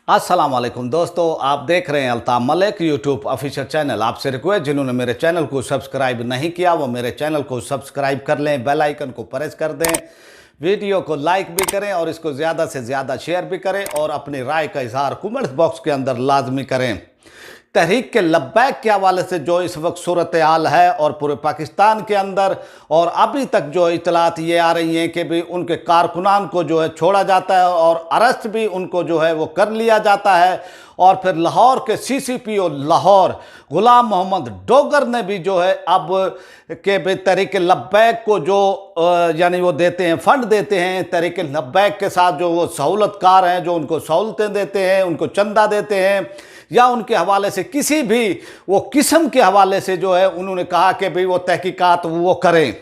अस्सलाम वालेकुम दोस्तों, आप देख रहे हैं Altaf Malik YouTube official channel. आपसे रिक्वेस्ट, जिन्होंने मेरे चैनल को सब्सक्राइब नहीं किया वो मेरे चैनल को सब्सक्राइब कर लें, बेल आइकन को प्रेस कर दें, वीडियो को लाइक भी करें और इसको ज़्यादा से ज़्यादा शेयर भी करें और अपनी राय का इजहार कमेंट्स बॉक्स के अंदर लाजमी करें। तहरीक के लब्बैक के हवाले से जो इस वक्त सूरत हाल है और पूरे पाकिस्तान के अंदर, और अभी तक जो इतलात ये आ रही हैं कि भी उनके कारकुनान को जो है छोड़ा जाता है और अरेस्ट भी उनको जो है वो कर लिया जाता है। और फिर लाहौर के CCPO लाहौर गुलाम मोहम्मद डोगर ने भी जो है अब के भी तहरीक लब्बैक को जो यानी वो देते हैं, फंड देते हैं, तहरीक लब्बैक के साथ जो वो सहूलतकार हैं, जो उनको सहूलतें देते हैं, उनको चंदा देते हैं या उनके हवाले से किसी भी वो किस्म के हवाले से जो है उन्होंने कहा कि भाई वो तहकीकात वो करें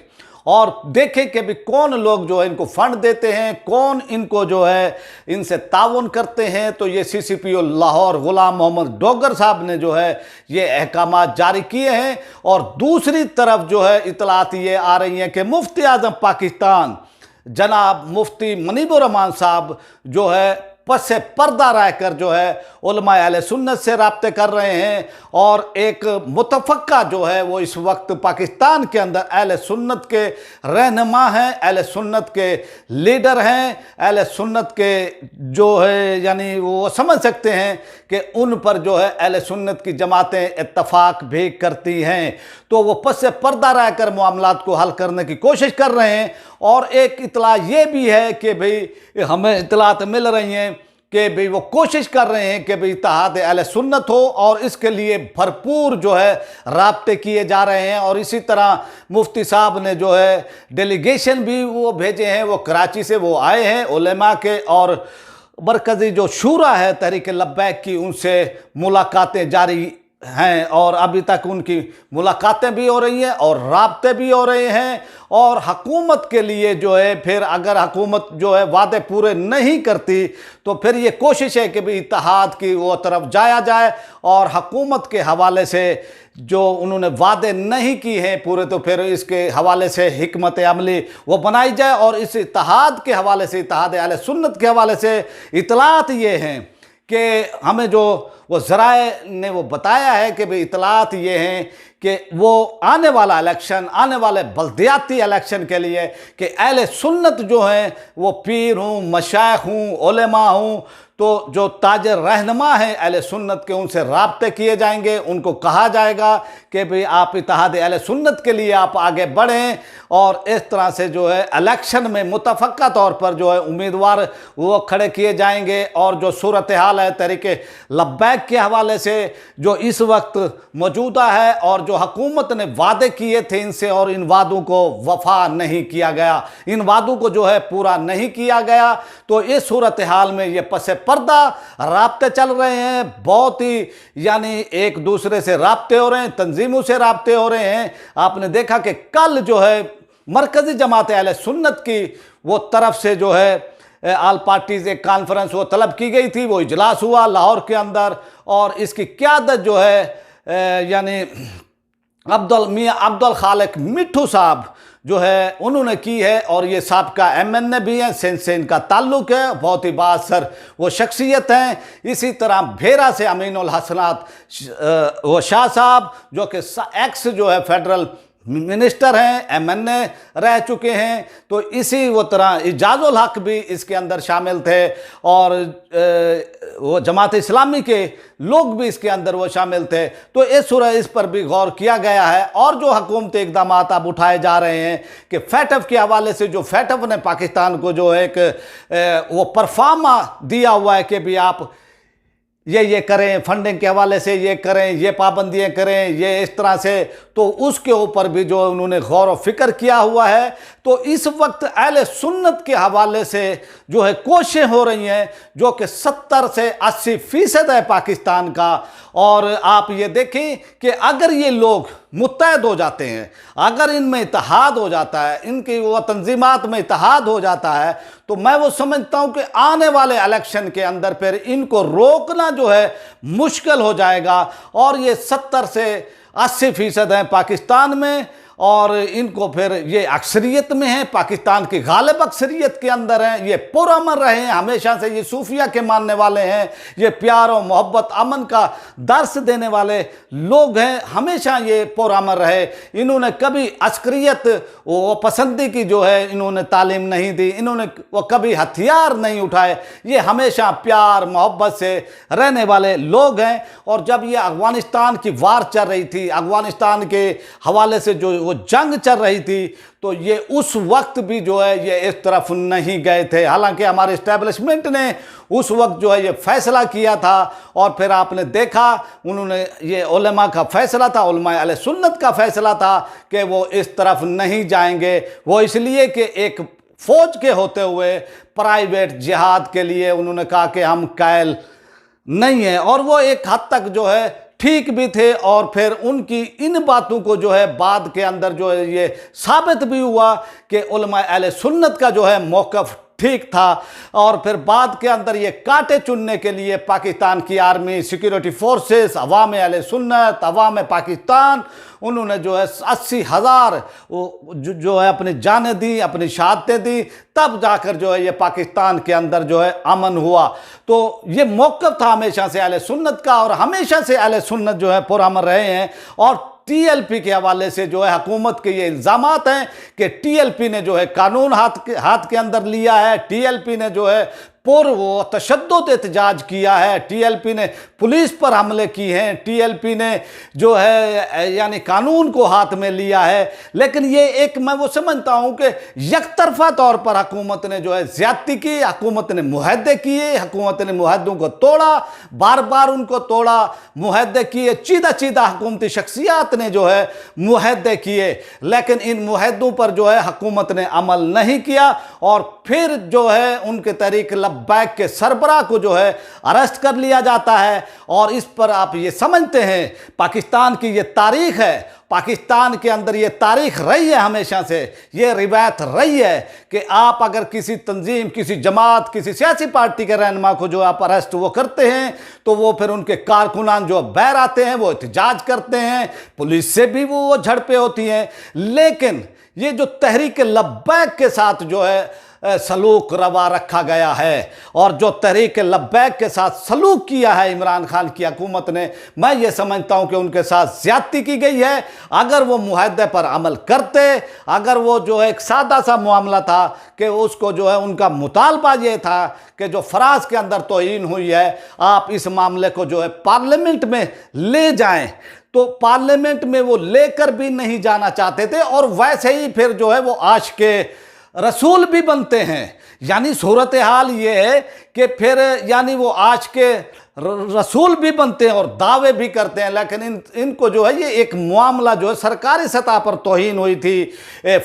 और देखें कि भी कौन लोग जो है इनको फंड देते हैं, कौन इनको जो है इनसे ताउन करते हैं। तो ये CCPO लाहौर गुलाम मोहम्मद डोगर साहब ने जो है ये अहकामात जारी किए हैं। और दूसरी तरफ जो है इतलात ये आ रही हैं कि मुफ्ती आज़म पाकिस्तान जनाब मुफ्ती मुनीबुर रहमान साहब जो है पस से पर्दा रहकर जो है उलमा अहले सुन्नत से राब्ते कर रहे हैं और एक मुतफक्का जो है वो इस वक्त पाकिस्तान के अंदर अहले सुन्नत के रहनुमा हैं, अहले सुन्नत के लीडर हैं, अहले सुन्नत के जो है यानी वो समझ सकते हैं कि उन पर जो है अहले सुन्नत की जमातें इत्तफाक भी करती हैं। तो वो पस से पर्दा रहकर मामलात को हल करने की कोशिश कर रहे हैं। और एक इतला ये भी है कि भाई हमें इतलात मिल रही हैं कि भाई वो कोशिश कर रहे हैं कि भाई इत्तेहाद अहले सुन्नत हो और इसके लिए भरपूर जो है राब्ते किए जा रहे हैं। और इसी तरह मुफ्ती साहब ने जो है डेलीगेशन भी वो भेजे हैं, वो कराची से वो आए हैं उलेमा के, और मरकज़ी जो शूरा है तहरीक लब्बैक की उनसे मुलाकातें जारी हैं और अभी तक उनकी मुलाकातें भी हो रही हैं और राब्ते भी हो रहे हैं। और हकूमत के लिए जो है फिर अगर हकूमत जो है वादे पूरे नहीं करती तो फिर ये कोशिश है कि भी इत्तेहाद की वो तरफ जाया जाए और हकूमत के हवाले से जो उन्होंने वादे नहीं की हैं पूरे, तो फिर इसके हवाले से हिकमत अमली वो बनाई जाए। और इस इत्तेहाद के हवाले से, इत्तेहाद अहले सुन्नत के हवाले से इतलात ये हैं कि हमें जो वो ज़राए ने वो बताया है कि भाई इतलात ये हैं कि वो आने वाला इलेक्शन, आने वाले बल्दियाती इलेक्शन के लिए कि अहले सुन्नत जो हैं वो पीर हूँ, मशाइख हूँ, उलेमा हूँ, तो जो ताजर रहनुमा हैं अहले सुन्नत के उनसे राब्ते किए जाएंगे। उनको कहा जाएगा कि भाई आप इत्तेहाद अहले सुन्नत के लिए आप आगे बढ़ें और इस तरह से जो है इलेक्शन में मुतफक्का तौर पर जो है उम्मीदवार वो खड़े किए जाएंगे। और जो सूरत हाल है तहरीक लब्बैक के हवाले से जो इस वक्त मौजूदा है और जो हुकूमत ने वादे किए थे इनसे और इन वादों को वफा नहीं किया गया, इन वादों को जो है पूरा नहीं किया गया, तो इस सूरत हाल में ये पसे पर्दा राब्ते चल रहे हैं। बहुत ही यानी एक दूसरे से राब्ते हो रहे हैं, तंजीमों से राब्ते हो रहे हैं। आपने देखा कि कल जो है मरकज़ी जमात अहले सुन्नत की वो तरफ से जो है आल पार्टीज़ एक कॉन्फ्रेंस वो तलब की गई थी, वो इजलास हुआ लाहौर के अंदर और इसकी क़यादत जो है यानी मियां अब्दुल खालिक मिट्ठू साहब जो है उन्होंने की है। और ये साबका MNA भी हैं, सिंध से इनका ताल्लुक़ है, बहुत ही बाअसर वो शख्सियत हैं। इसी तरह भेरा से अमीनुल हसनात वो शाह साहब जो कि एक्स जो है फेडरल मिनिस्टर हैं, MNA रह चुके हैं, तो इसी वो तरह इजाज़ुल हक भी इसके अंदर शामिल थे और वो जमात इस्लामी के लोग भी इसके अंदर वो शामिल थे। तो इस पर भी गौर किया गया है। और जो हुकूमती इक़दाम अब उठाए जा रहे हैं कि FATF के हवाले से, जो FATF ने पाकिस्तान को जो एक वो परफार्मा दिया हुआ है कि भी आप ये करें, फंडिंग के हवाले से ये करें, ये पाबंदियाँ करें, ये इस तरह से, तो उसके ऊपर भी जो उन्होंने गौर व फिक्र किया हुआ है। तो इस वक्त अहले सुन्नत के हवाले से जो है कोशिशें हो रही हैं जो कि 70 से 80% है पाकिस्तान का। और आप ये देखें कि अगर ये लोग मुत्तहद हो जाते हैं, अगर इनमें इत्तेहाद हो जाता है, इनकी वो तंजीमात में इत्तेहाद हो जाता है, तो मैं वो समझता हूँ कि आने वाले इलेक्शन के अंदर फिर इनको रोकना जो है मुश्किल हो जाएगा। और ये 70 से 80% हैं पाकिस्तान में اور ان کو پھر یہ اکثریت میں ہیں، پاکستان کی غالب اکثریت کے اندر ہیں، یہ پرامن رہے ہیں ہمیشہ سے، یہ صوفیہ کے ماننے والے ہیں، یہ پیار و محبت امن کا درس دینے والے لوگ ہیں، ہمیشہ یہ پرامن رہے، انہوں نے کبھی عسکریت و پسندی کی جو ہے انہوں نے تعلیم نہیں دی، انہوں نے وہ کبھی ہتھیار نہیں اٹھائے، یہ ہمیشہ پیار محبت سے رہنے والے لوگ ہیں۔ اور جب یہ افغانستان کی وار چل رہی تھی، افغانستان کے حوالے سے جو وہ جنگ چل رہی تھی، تو یہ اس وقت بھی جو ہے یہ اس طرف نہیں گئے تھے، حالانکہ ہمارے اسٹیبلشمنٹ نے اس وقت جو ہے یہ فیصلہ کیا تھا، اور پھر آپ نے دیکھا انہوں نے یہ علماء کا فیصلہ تھا، علماء اہل سنت کا فیصلہ تھا کہ وہ اس طرف نہیں جائیں گے، وہ اس لیے کہ ایک فوج کے ہوتے ہوئے پرائیویٹ جہاد کے لیے انہوں نے کہا کہ ہم قائل نہیں ہیں، اور وہ ایک حد تک جو ہے ٹھیک بھی تھے، اور پھر ان کی ان باتوں کو جو ہے بعد کے اندر جو ہے یہ ثابت بھی ہوا کہ علماء اہل سنت کا جو ہے موقف ٹھیک تھا، اور پھر بعد کے اندر یہ کانٹے چننے کے لیے پاکستان کی آرمی، سیکیورٹی فورسز، عوام اہل سنت، عوام پاکستان، انہوں نے جو ہے 80,000 جو ہے اپنی جانیں دی، اپنی شہادتیں دی، تب جا کر جو ہے یہ پاکستان کے اندر جو ہے امن ہوا۔ تو یہ موقف تھا ہمیشہ سے اہل سنت کا، اور ہمیشہ سے اہل سنت جو ہے پرامن رہے ہیں۔ اور ٹی ایل پی کے حوالے سے جو ہے حکومت کے یہ الزامات ہیں کہ ٹی ایل پی نے جو ہے قانون ہاتھ کے اندر لیا ہے، ٹی ایل پی نے جو ہے وہ تشدد احتجاج کیا ہے، ٹی ایل پی نے پولیس پر حملے کی ہیں، ٹی ایل پی نے جو ہے یعنی قانون کو ہاتھ میں لیا ہے، لیکن یہ ایک میں وہ سمجھتا ہوں کہ یک طرفہ طور پر حکومت نے جو ہے زیادتی کی، حکومت نے معاہدے کیے، حکومت نے معاہدوں کو توڑا، بار بار ان کو توڑا، معاہدے کیے، چیدہ حکومتی شخصیات نے جو ہے معاہدے کیے، لیکن ان معاہدوں پر جو ہے حکومت نے عمل نہیں کیا، اور پھر جو ہے ان کے تحریک لبیک کے سربراہ کو جو ہے اریسٹ کر لیا جاتا ہے۔ اور اس پر آپ یہ سمجھتے ہیں پاکستان کی یہ تاریخ ہے، پاکستان کے اندر یہ تاریخ رہی ہے، ہمیشہ سے یہ روایت رہی ہے کہ آپ اگر کسی تنظیم، کسی جماعت، کسی سیاسی پارٹی کے رہنما کو جو آپ اریسٹ وہ کرتے ہیں، تو وہ پھر ان کے کارکنان جو باہر آتے ہیں وہ احتجاج کرتے ہیں، پولیس سے بھی وہ جھڑپیں ہوتی ہیں، لیکن یہ جو تحریک لبیک کے ساتھ جو ہے سلوک روا رکھا گیا ہے، اور جو تحریک لبیک کے ساتھ سلوک کیا ہے عمران خان کی حکومت نے، میں یہ سمجھتا ہوں کہ ان کے ساتھ زیادتی کی گئی ہے۔ اگر وہ معاہدے پر عمل کرتے، اگر وہ جو ایک سادہ سا معاملہ تھا کہ اس کو جو ہے ان کا مطالبہ یہ تھا کہ جو فراز کے اندر توہین ہوئی ہے، آپ اس معاملے کو جو ہے پارلیمنٹ میں لے جائیں، تو پارلیمنٹ میں وہ لے کر بھی نہیں جانا چاہتے تھے، اور ویسے ہی پھر جو ہے وہ عاشق رسول بھی بنتے ہیں۔ یعنی صورتحال یہ ہے کہ پھر یعنی وہ عاشق رسول بھی بنتے ہیں اور دعوے بھی کرتے ہیں، لیکن ان کو جو ہے یہ ایک معاملہ جو ہے سرکاری سطح پر توہین ہوئی تھی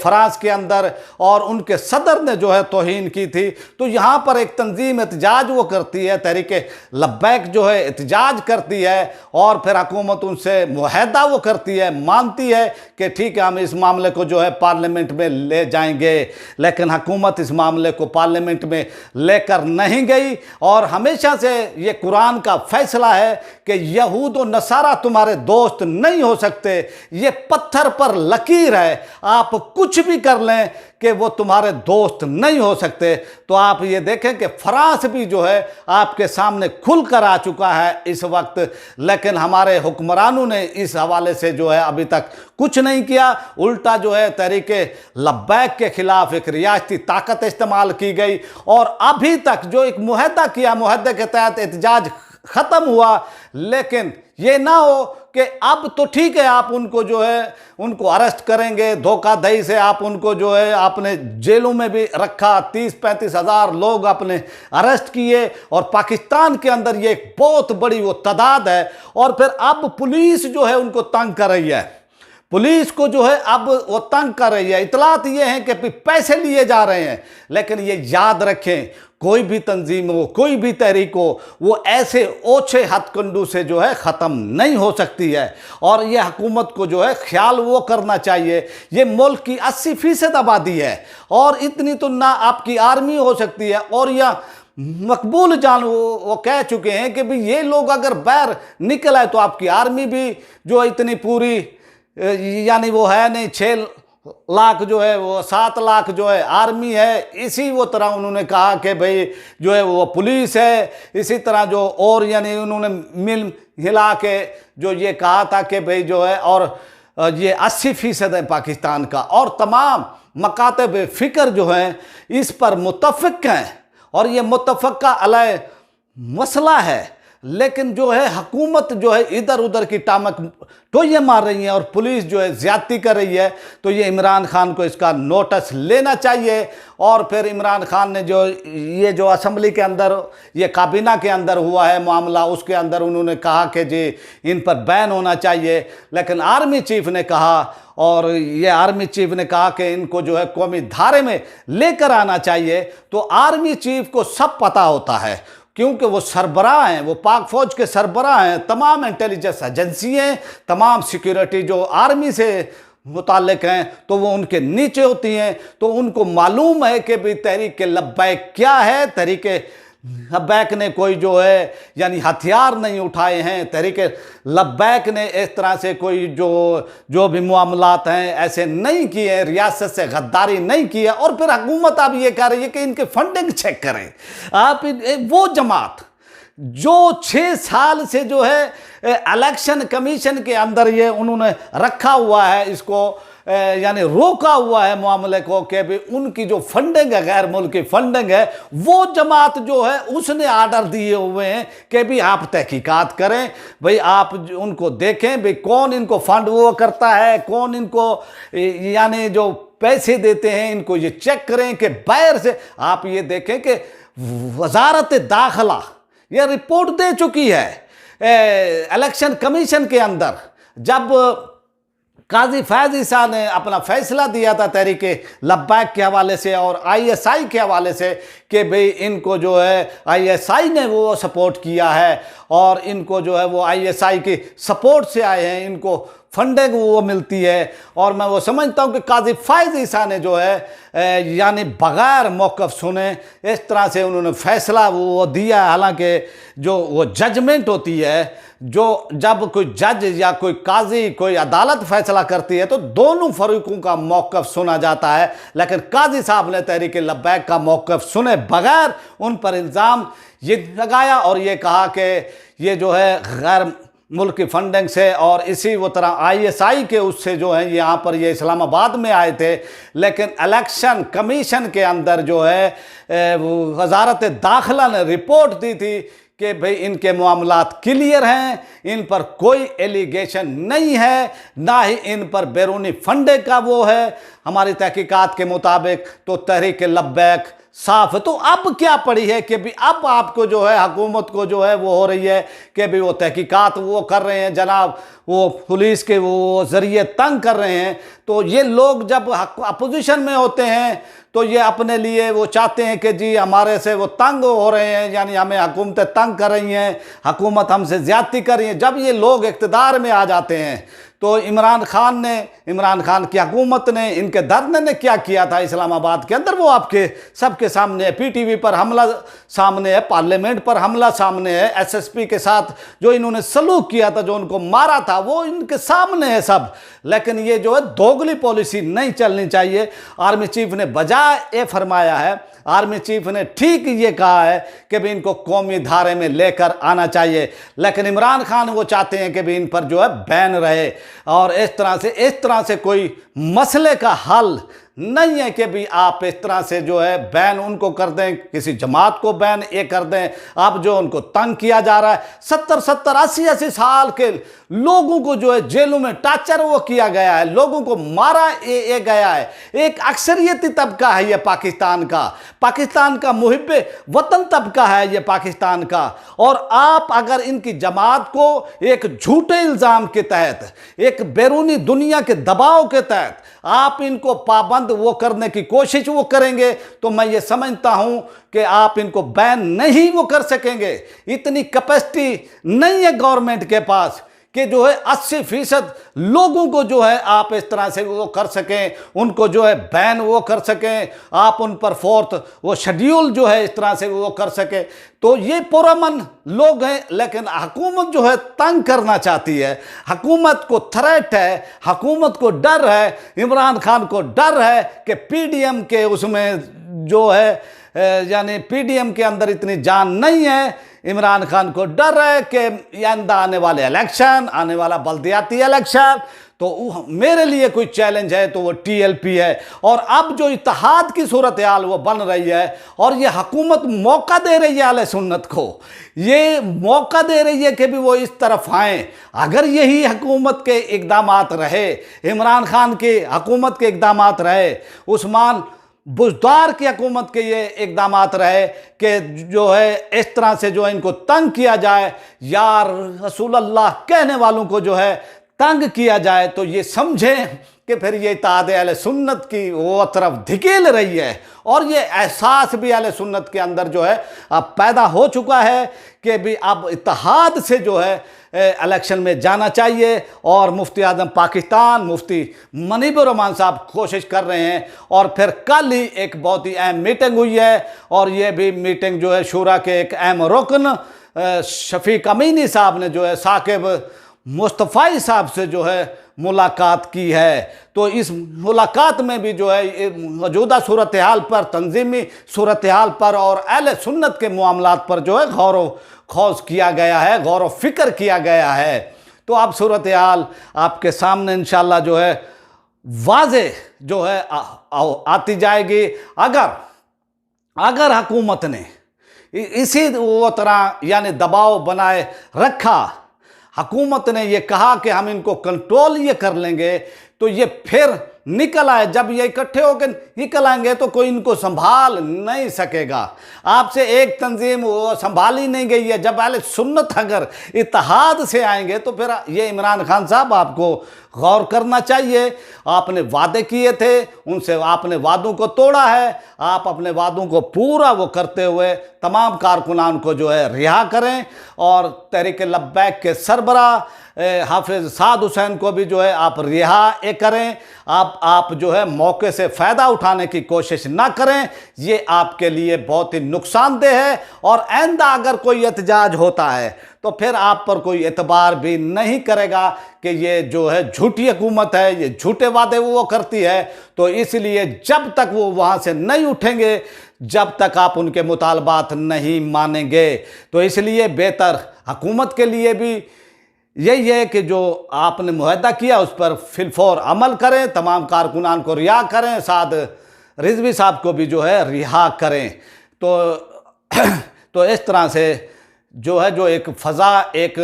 فرانس کے اندر، اور ان کے صدر نے جو ہے توہین کی تھی، تو یہاں پر ایک تنظیم احتجاج وہ کرتی ہے، تحریک لبیک جو ہے احتجاج کرتی ہے، اور پھر حکومت ان سے معاہدہ وہ کرتی ہے، مانتی ہے کہ ٹھیک ہے ہم اس معاملے کو جو ہے پارلیمنٹ میں لے جائیں گے، لیکن حکومت اس معاملے کو پارلیمنٹ میں لے کر نہیں گئی، اور ہمیشہ سے یہ قرآن کا فیصلہ ہے کہ یہود و نصارہ تمہارے دوست نہیں ہو سکتے، یہ پتھر پر لکیر ہے، آپ کچھ بھی کر لیں کہ وہ تمہارے دوست نہیں ہو سکتے۔ تو آپ یہ دیکھیں کہ فرانس بھی جو ہے آپ کے سامنے کھل کر آ چکا ہے اس وقت، لیکن ہمارے حکمرانوں نے اس حوالے سے جو ہے ابھی تک کچھ نہیں کیا، الٹا جو ہے تحریک لبیک کے خلاف ایک ریاستی طاقت استعمال کی گئی، اور ابھی تک جو ایک معاہدہ کیا، معاہدے کے تحت احتجاج ختم ہوا، لیکن یہ نہ ہو کہ اب تو ٹھیک ہے آپ ان کو جو ہے ان کو اریسٹ کریں گے، دھوکہ دہی سے آپ ان کو جو ہے آپ نے جیلوں میں بھی رکھا، 30-35 ہزار لوگ آپ نے اریسٹ کیے، اور پاکستان کے اندر یہ ایک بہت بڑی وہ تعداد ہے، اور پھر اب پولیس جو ہے ان کو تنگ کر رہی ہے، پولیس کو جو ہے اب وہ تنگ کر رہی ہے، اطلاعات یہ ہیں کہ پیسے لیے جا رہے ہیں، لیکن یہ یاد رکھیں کوئی بھی تنظیم ہو، کوئی بھی تحریک ہو، وہ ایسے اوچھے ہتھ کنڈوں سے جو ہے ختم نہیں ہو سکتی ہے، اور یہ حکومت کو جو ہے خیال وہ کرنا چاہیے، یہ ملک کی 80% آبادی ہے، اور اتنی تو نہ آپ کی آرمی ہو سکتی ہے، اور یہ مقبول جان وہ کہہ چکے ہیں کہ بھی یہ لوگ اگر باہر نکل آئے تو آپ کی آرمی بھی جو اتنی پوری यानी वो है नहीं, 6 लाख जो है वो 7 लाख जो है आर्मी है, इसी वो तरह उन्होंने कहा कि भाई जो है वो पुलिस है, इसी तरह जो और यानी उन्होंने मिल हिला के जो ये कहा था कि भाई जो है और ये 80% है पाकिस्तान का, और तमाम मकातब फ़िक्र जो हैं इस पर मुत्तफ़िक़ हैं, और ये मुत्तफ़क़ा अलैह मसला है। लेकिन जो है हुकूमत जो है इधर उधर की टामक टोये मार रही है और पुलिस जो है ज़्यादती कर रही है, तो ये इमरान खान को इसका नोटिस लेना चाहिए। और फिर इमरान खान ने जो असम्बली के अंदर, ये काबीना के अंदर हुआ है मामला, उसके अंदर उन्होंने कहा कि जी इन पर बैन होना चाहिए, लेकिन आर्मी चीफ ने कहा, और ये आर्मी चीफ ने कहा कि इनको जो है कौमी धारे में लेकर आना चाहिए। तो आर्मी चीफ को सब पता होता है, क्योंकि वो सरबराह हैं, वो पाक फ़ौज के सरबराह हैं, तमाम इंटेलिजेंस एजेंसियाँ, तमाम सिक्योरिटी जो आर्मी से मुताल्लिक हैं तो वो उनके नीचे होती हैं। तो उनको मालूम है कि भी तहरीक लब्बैक क्या है। तहरीक लब्बैक ने कोई जो है यानी हथियार नहीं उठाए हैं, तहरीक लब्बैक ने इस तरह से कोई जो भी मामलात हैं ऐसे नहीं किए, रियासत से गद्दारी नहीं की है। और फिर हुकूमत अब ये कह रही है कि इनके फंडिंग चेक करें। आप वो जमात जो 6 साल से जो है इलेक्शन कमीशन के अंदर ये उन्होंने रखा हुआ है, इसको यानी रोका हुआ है मामले को कि भी उनकी जो फंडिंग है, गैर मुल्की फंडिंग है, वो जमात जो है उसने आर्डर दिए हुए हैं कि भी आप तहकीकात करें, भाई आप उनको देखें भाई कौन इनको फंड वो करता है, कौन इनको यानी जो पैसे देते हैं, इनको ये चेक करें कि बाहर से आप ये देखें कि वजारत दाखिला ये रिपोर्ट दे चुकी है इलेक्शन कमीशन के अंदर। जब काजी फैज़ ईसा ने अपना फैसला दिया था तहरीक लब्बैक के हवाले से और ISI के हवाले से कि भाई इनको जो है ISI ने वो सपोर्ट किया है और इनको जो है वो ISI की सपोर्ट से आए हैं, इनको फंडिंग वो मिलती है। और मैं वो समझता हूँ कि काजी फैज़ ईसा ने जो है यानी बग़ैर मौक़िफ़ सुने इस तरह से उन्होंने फ़ैसला वो दिया। हालांकि जो वो जजमेंट होती है, जो जब कोई जज या कोई काजी कोई अदालत फ़ैसला करती है तो दोनों फ़रीक़ों का मौक़िफ़ सुना जाता है, लेकिन काजी साहब ने तहरीक लब्बैक का मौक़िफ़ सुने बग़ैर उन पर इल्ज़ाम ये लगाया और ये कहा कि ये जो है गैर मुल्क की फंडिंग से और इसी वो तरह ISI के उससे जो है यहाँ पर ये इस्लामाबाद में आए थे। लेकिन इलेक्शन कमीशन के अंदर जो है वजारत दाखिला ने रिपोर्ट दी थी कि भाई इनके मामलात क्लियर हैं, इन पर कोई एलिगेशन नहीं है, ना ही इन पर बैरूनी फंडिंग का वो है हमारी तहकीकात के मुताबिक। तो तहरीक लब्बैक साफ है। तो अब क्या पड़ी है कि भी अब आपको जो है हुकूमत को जो है वो हो रही है कि भी वो तहकीकात वो कर रहे हैं, जनाब वो पुलिस के वो ज़रिए तंग कर रहे हैं। तो ये लोग जब अपोजिशन में होते हैं तो ये अपने लिए वो चाहते हैं कि जी हमारे से वो तंग हो रहे हैं, यानी हमें हुकूमतें तंग कर रही हैं, हुकूमत हमसे ज़्यादती कर रही है। जब ये लोग इक़्तिदार में आ जाते हैं तो इमरान खान की हुकूमत ने, इनके धरने ने क्या किया था इस्लामाबाद के अंदर, वो आपके सबके सामने है। PTV पर हमला सामने है, पार्लियामेंट पर हमला सामने है, SSP के साथ जो इन्होंने सलूक किया था, जो उनको मारा था, वो इनके सामने है सब। लेकिन ये जो है दोगली पॉलिसी नहीं चलनी चाहिए। आर्मी चीफ ने बजाय ये फरमाया है, आर्मी चीफ ने ठीक ये कहा है कि भी इनको कौमी धारे में लेकर आना चाहिए, लेकिन इमरान खान वो चाहते हैं कि भी इन पर जो है बैन रहे। और इस तरह से कोई मसले का हल नहीं है कि भी आप इस तरह से जो है बैन उनको कर दें, किसी जमात को बैन ये कर दें। आप जो उनको तंग किया जा रहा है, 70 80 साल के लोगों को जो है जेलों में टार्चर वो किया गया है, लोगों को मारा ये गया है। एक अक्सरियती तबका है ये पाकिस्तान का मुहिब्बे वतन तबका है ये पाकिस्तान का। और आप अगर इनकी जमात को एक झूठे इल्ज़ाम के तहत, एक बैरूनी दुनिया के दबाव के तहत आप इनको पाबंद वो करने की कोशिश वो करेंगे, तो मैं ये समझता हूं कि आप इनको बैन नहीं वो कर सकेंगे। इतनी कैपेसिटी नहीं है गवर्नमेंट के पास کہ جو ہے 80% لوگوں کو جو ہے آپ اس طرح سے وہ کر سکیں، ان کو جو ہے بین وہ کر سکیں، آپ ان پر فورتھ وہ شیڈیول جو ہے اس طرح سے وہ کر سکیں. تو یہ پرامن لوگ ہیں، لیکن حکومت جو ہے تنگ کرنا چاہتی ہے، حکومت کو تھریٹ ہے، حکومت کو ڈر ہے، عمران خان کو ڈر ہے کہ پی ڈی ایم کے اس میں جو ہے یعنی پی ڈی ایم کے اندر اتنی جان نہیں ہے. عمران خان کو ڈر ہے کہ آئندہ آنے والے الیکشن، آنے والا بلدیاتی الیکشن، تو میرے لیے کوئی چیلنج ہے تو وہ ٹی ایل پی ہے. اور اب جو اتحاد کی صورتحال وہ بن رہی ہے، اور یہ حکومت موقع دے رہی ہے اہل سنت کو، یہ موقع دے رہی ہے کہ بھی وہ اس طرف آئیں. اگر یہی حکومت کے اقدامات رہے، عمران خان کی حکومت کے اقدامات رہے، عثمان بزدار کی حکومت کے یہ اقدامات رہے کہ جو ہے اس طرح سے جو ان کو تنگ کیا جائے، یا رسول اللہ کہنے والوں کو جو ہے تنگ کیا جائے، تو یہ سمجھیں کہ پھر یہ اتحاد اہل سنت کی وہ طرف دھکیل رہی ہے. اور یہ احساس بھی اہل سنت کے اندر جو ہے اب پیدا ہو چکا ہے کہ بھی اب اتحاد سے جو ہے الیکشن میں جانا چاہیے. اور مفتی اعظم پاکستان مفتی منیب الرحمان صاحب کوشش کر رہے ہیں. اور پھر کل ہی ایک بہت ہی اہم میٹنگ ہوئی ہے، اور یہ بھی میٹنگ جو ہے شورا کے ایک اہم رکن شفیق امینی صاحب نے جو ہے ثاقب مصطفی صاحب سے جو ہے ملاقات کی ہے. تو اس ملاقات میں بھی جو ہے موجودہ صورتحال پر، تنظیمی صورتحال پر اور اہل سنت کے معاملات پر جو ہے غور و خوض کیا گیا ہے، غور و فکر کیا گیا ہے. تو اب صورتحال آپ کے سامنے انشاءاللہ جو ہے واضح جو ہے آتی جائے گی. اگر حکومت نے اسی وہ طرح یعنی دباؤ بنائے رکھا، حکومت نے یہ کہا کہ ہم ان کو کنٹرول یہ کر لیں گے، تو یہ پھر نکل آئے، جب یہ اکٹھے ہو کے نکل آئیں گے تو کوئی ان کو سنبھال نہیں سکے گا. آپ سے ایک تنظیم وہ سنبھالی نہیں گئی ہے. جب اہل سنت اگر اتحاد سے آئیں گے تو پھر یہ عمران خان صاحب آپ کو غور کرنا چاہیے. آپ نے وعدے کیے تھے، ان سے آپ نے وعدوں کو توڑا ہے. آپ اپنے وعدوں کو پورا وہ کرتے ہوئے تمام کارکنان کو جو ہے رہا کریں، اور تحریک لبیک کے سربراہ حافظ سعد حسین کو بھی جو ہے آپ رہا کریں. آپ جو ہے موقع سے فائدہ اٹھانے کی کوشش نہ کریں، یہ آپ کے لیے بہت ہی نقصان دہ ہے. اور آئندہ اگر کوئی احتجاج ہوتا ہے تو پھر آپ پر کوئی اعتبار بھی نہیں کرے گا کہ یہ جو ہے جھوٹی حکومت ہے، یہ جھوٹے وعدے وہ کرتی ہے. تو اس لیے جب تک وہ وہاں سے نہیں اٹھیں گے، جب تک آپ ان کے مطالبات نہیں مانیں گے، تو اس لیے بہتر حکومت کے لیے بھی یہی ہے کہ جو آپ نے معاہدہ کیا اس پر فی الفور عمل کریں، تمام کارکنان کو رہا کریں، سعد رضوی صاحب کو بھی جو ہے رہا کریں. تو اس طرح سے جو ہے جو ایک فضا، ایک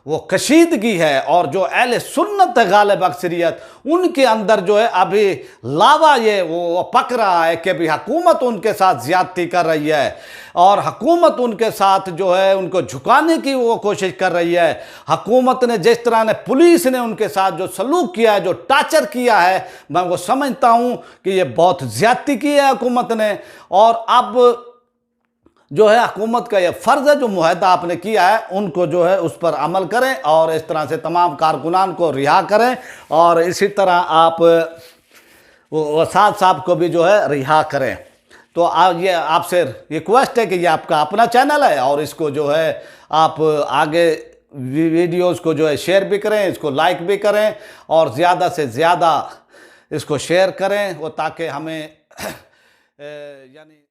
وہ کشیدگی ہے، اور جو اہل سنت غالب اکثریت ان کے اندر جو ہے ابھی لاوا یہ وہ پک رہا ہے کہ بھی حکومت ان کے ساتھ زیادتی کر رہی ہے، اور حکومت ان کے ساتھ جو ہے ان کو جھکانے کی وہ کوشش کر رہی ہے. حکومت نے جس طرح نے پولیس نے ان کے ساتھ جو سلوک کیا ہے، جو ٹارچر کیا ہے، میں وہ سمجھتا ہوں کہ یہ بہت زیادتی کی ہے حکومت نے. اور اب جو ہے حکومت کا یہ فرض ہے، جو معاہدہ آپ نے کیا ہے ان کو جو ہے اس پر عمل کریں، اور اس طرح سے تمام کارکنان کو رہا کریں. اور اسی طرح آپ وسعت صاحب کو بھی جو ہے رہا کریں. تو یہ آپ سے ریکویسٹ ہے کہ یہ آپ کا اپنا چینل ہے، اور اس کو جو ہے آپ آگے ویڈیوز کو جو ہے شیئر بھی کریں، اس کو لائک بھی کریں، اور زیادہ سے زیادہ اس کو شیئر کریں، وہ تاکہ ہمیں یعنی